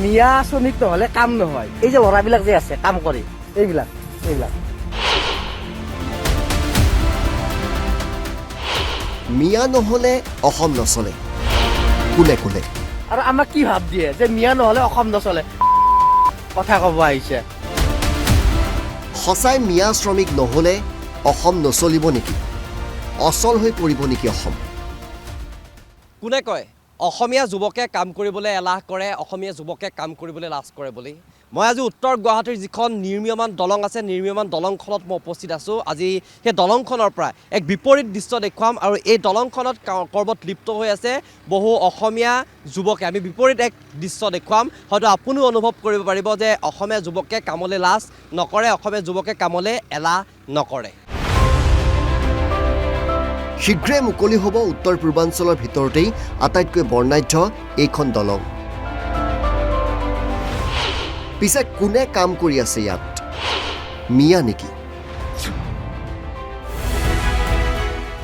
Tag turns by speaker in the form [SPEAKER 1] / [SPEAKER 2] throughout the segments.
[SPEAKER 1] মিয়া শ্ৰমিক নহ'লে কাম নহয়। এই যে ল'ৰাবিলাক যে আছে কাম কৰে এইবিলাক
[SPEAKER 2] মিয়া নহ'লে অসম নচলে কোনে কোনে
[SPEAKER 1] আৰু আমাক কি ভাব দিয়ে যে মিয়া নহ'লে অসম নচলে কথা ক'ব আহিছে।
[SPEAKER 2] সঁচাই মিয়া শ্ৰমিক নহ'লে অসম নচলিব নেকি অচল হৈ পৰিব নেকি অসম
[SPEAKER 3] কোনে কয় অসমীয়া যুৱকে কাম কৰিবলৈ এলাহ কৰে অসমীয়া যুৱকে কাম কৰিবলৈ লাজ কৰে বুলি মই আজি উত্তৰ গুৱাহাটীৰ যিখন নিৰ্মীয়মান দলং আছে নিৰ্মীয়মান দলংখনত মই উপস্থিত আছোঁ। আজি সেই দলংখনৰ পৰা এক বিপৰীত দৃশ্য দেখুৱাম আৰু এই দলংখনত ক'ৰবাত লিপ্ত হৈ আছে বহু অসমীয়া যুৱকে। আমি বিপৰীত এক দৃশ্য দেখুৱাম, হয়তো আপুনিও অনুভৱ কৰিব পাৰিব যে অসমীয়া যুৱকে কামলৈ লাজ নকৰে, অসমীয়া যুৱকে কামলৈ এলাহ নকৰে।
[SPEAKER 2] শীঘ্ৰে মুকলি হ'ব উত্তৰ পূৰ্বাঞ্চলৰ ভিতৰতেই আটাইতকৈ বৰ্ণাঢ্য এইখন দলং। পিছে কোনে কাম কৰি আছে ইয়াত মিয়া নেকি?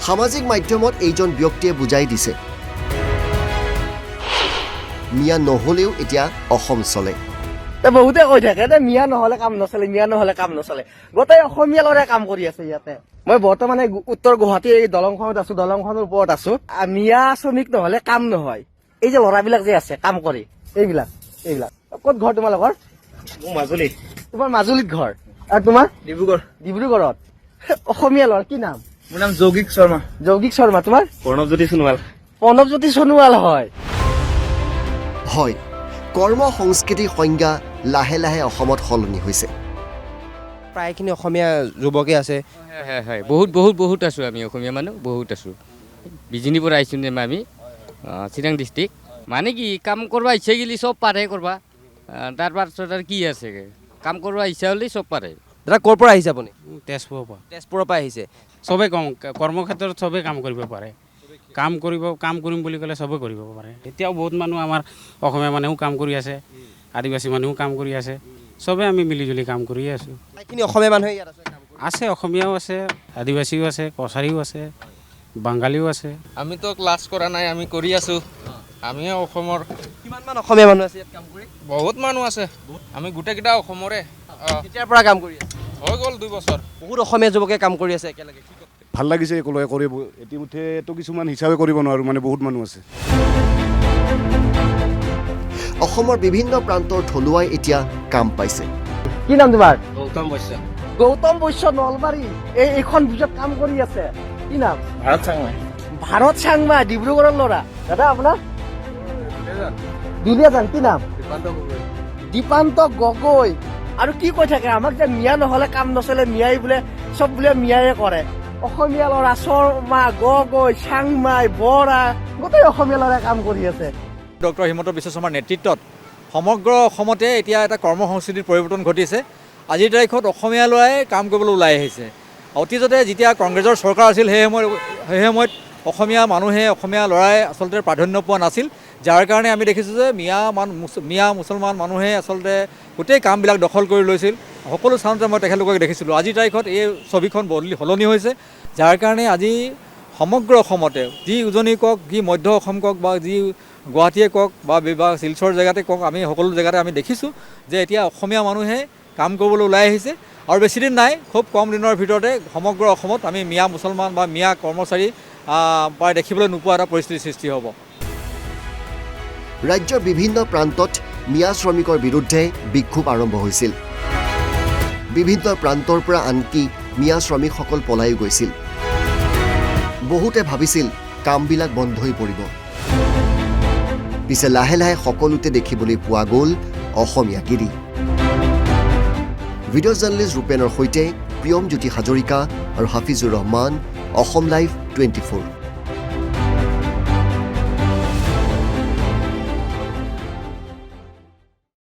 [SPEAKER 2] সামাজিক মাধ্যমত এইজন ব্যক্তিয়ে বুজাই দিছে মিয়া নহ'লেও এতিয়া অসম চলে।
[SPEAKER 1] বহুতে কৈ থাকে যে মিয়া নহ'লে কাম নচলে, মিয়া নহ'লে কাম নচলে। গোটেই অসমীয়া ল'ৰাই কাম কৰি আছে ইয়াতে। মই বৰ্তমানে উত্তৰ গুৱাহাটীৰ এই দলংখনত আছো, দলংখনৰ ওপৰত আছো। মিয়া শ্ৰমিক নহ'লে কাম নহয়। এই যে ল'ৰাবিলাক যে আছে কাম কৰে এইবিলাক ক'ত ঘৰ তোমালোকৰ?
[SPEAKER 4] মোৰ মাজুলীত।
[SPEAKER 1] তোমাৰ মাজুলীত ঘৰ আৰু তোমাৰ
[SPEAKER 4] ডিব্ৰুগড়।
[SPEAKER 1] ডিব্ৰুগড়ত। অসমীয়া ল'ৰা কি নাম?
[SPEAKER 4] মোৰ নাম যৌগিক শৰ্মা।
[SPEAKER 1] যৌগিক শৰ্মা। তোমাৰ?
[SPEAKER 4] প্ৰণৱজ্যোতি সোণোৱাল।
[SPEAKER 1] প্ৰণৱজ্যোতি সোণোৱাল হয়।
[SPEAKER 2] হয়, কৰ্ম সংস্কৃতিৰ সংজ্ঞা লাহে লাহে অসমত সলনি হৈছে।
[SPEAKER 3] প্ৰায়খিনি অসমীয়া যুৱকে আছে।
[SPEAKER 5] হয় বহুত আছোঁ আমি অসমীয়া মানুহ বহুত আছোঁ। বিজনীৰ পৰা আহিছোঁ আমি চিৰাং ডিষ্ট্ৰিক্ট। মানে কি কাম কৰিব ইচ্ছা গেলি চব পাৰে কৰবা, তাৰ পাছত আৰু কি আছে কাম কৰিব ইচ্ছা হ'লে চব পাৰে।
[SPEAKER 3] দাদা ক'ৰ পৰা আহিছে আপুনি?
[SPEAKER 5] তেজপুৰৰ পৰা।
[SPEAKER 3] তেজপুৰৰ পৰা আহিছে।
[SPEAKER 5] চবেই কৰ্মক্ষেত্ৰত চবেই কাম কৰিব পাৰে। কাম কৰিম বুলি ক'লে চবেই কৰিব পাৰে। এতিয়াও বহুত মানুহ আমাৰ অসমীয়া মানুহেও কাম কৰি আছে, আদিবাসী মানুহেও কাম কৰি আছে, চবেই আমি মিলিজুলি কাম কৰিয়ে আছোঁ।
[SPEAKER 3] প্ৰায়খিনি অসমীয়া মানুহে ইয়াত
[SPEAKER 5] আছে অসমীয়াও আছে, আদিবাসীও আছে, কছাৰীও আছে, বাঙালীও আছে।
[SPEAKER 6] আমিতো ক্লাছ কৰা নাই, আমি কৰি আছোঁ। আমি অসমৰ
[SPEAKER 3] কিমানমান অসমীয়া মানুহ আছে ইয়াত কাম কৰি?
[SPEAKER 6] বহুত মানুহ আছে, আমি গোটেইকেইটা অসমৰে।
[SPEAKER 3] কেতিয়াৰ পৰা কাম কৰি আছে?
[SPEAKER 6] হৈ গ'ল 2 বছৰ।
[SPEAKER 3] বহুত অসমীয়া যুৱকে কাম কৰি আছে একেলগে।
[SPEAKER 7] ভাল লাগিছে একেলগে কৰিব। ইতিমধ্যেতো কিছুমান হিচাপে কৰিব নোৱাৰোঁ, মানে বহুত মানুহ আছে।
[SPEAKER 2] অসমৰ বিভিন্ন প্ৰান্তৰ থলুৱাই এতিয়া কাম পাইছে।
[SPEAKER 1] কি নাম তোমাৰ?
[SPEAKER 4] গৌতম বৈশ্য।
[SPEAKER 1] গৌতম বৈশ্য নলবাৰী এইখন ব্ৰিজত কাম কৰি আছে। কি নাম?
[SPEAKER 4] ভাৰত চাংমাই।
[SPEAKER 1] ভাৰত চাংমা, ডিব্ৰুগড়ৰ ল'ৰা। দাদা আপোনাৰ? দুলীয়াজান। কি নাম? দীপান্ত গগৈ। আৰু কি কৈ থাকে আমাক যে মিয়া নহ'লে কাম নচলে, মিয়াই বোলে চব বোলে মিয়াই কৰে। অসমীয়া ল'ৰা শৰ্মা, গগৈ, চাংমাই, বৰা গোটেই অসমীয়া ল'ৰাই কাম কৰি আছে।
[SPEAKER 8] ডক্টৰ হিমন্ত বিশ্ব শৰ্মাৰ নেতৃত্বত সমগ্ৰ অসমতে এতিয়া এটা কৰ্ম সংস্কৃতিৰ পৰিৱৰ্তন ঘটিছে। আজিৰ তাৰিখত অসমীয়া ল'ৰাই কাম কৰিবলৈ ওলাই আহিছে। অতীততে যেতিয়া কংগ্ৰেছৰ চৰকাৰ আছিল সেই সময়ত অসমীয়া মানুহে, অসমীয়া ল'ৰাই আচলতে প্ৰাধান্য পোৱা নাছিল, যাৰ কাৰণে আমি দেখিছোঁ যে মিয়া মুছলমান মানুহে আচলতে গোটেই কামবিলাক দখল কৰি লৈছিল। সকলো স্থানতে মই তেখেতলোকক দেখিছিলোঁ। আজিৰ তাৰিখত এই ছবিখন সলনি হৈছে, যাৰ কাৰণে আজি সমগ্ৰ অসমতে যি উজনি কওক, যি মধ্য অসম কওক বা যি গুৱাহাটীয়ে কওক বা শিলচৰ জেগাতে কওক, আমি সকলো জেগাতে আমি দেখিছোঁ যে এতিয়া অসমীয়া মানুহে কাম কৰিবলৈ ওলাই আহিছে। আৰু বেছিদিন নাই, খুব কম দিনৰ ভিতৰতে সমগ্ৰ অসমত আমি মিয়া মুছলমান বা মিয়া কৰ্মচাৰী প্ৰায় দেখিবলৈ নোপোৱা এটা পৰিস্থিতিৰ সৃষ্টি হ'ব।
[SPEAKER 2] ৰাজ্যৰ বিভিন্ন প্ৰান্তত মিয়া শ্ৰমিকৰ বিৰুদ্ধে বিক্ষোভ আৰম্ভ হৈছিল। বিভিন্ন প্ৰান্তৰ পৰা আনকি মিয়া শ্ৰমিকসকল পলায়ো গৈছিল। বহুতে ভাবিছিল কামবিলাক বন্ধ হৈ পৰিব। পিছে লাহে লাহে সকলোতে দেখিবলৈ পোৱা গ'ল অসমীয়াগিৰি। ভিডিঅ' জাৰ্নেলিষ্ট ৰূপেনৰ সৈতে প্ৰিয়মজ্যোতি হাজৰিকা আৰু হাফিজুৰ ৰহমান, অসম লাইভ 24।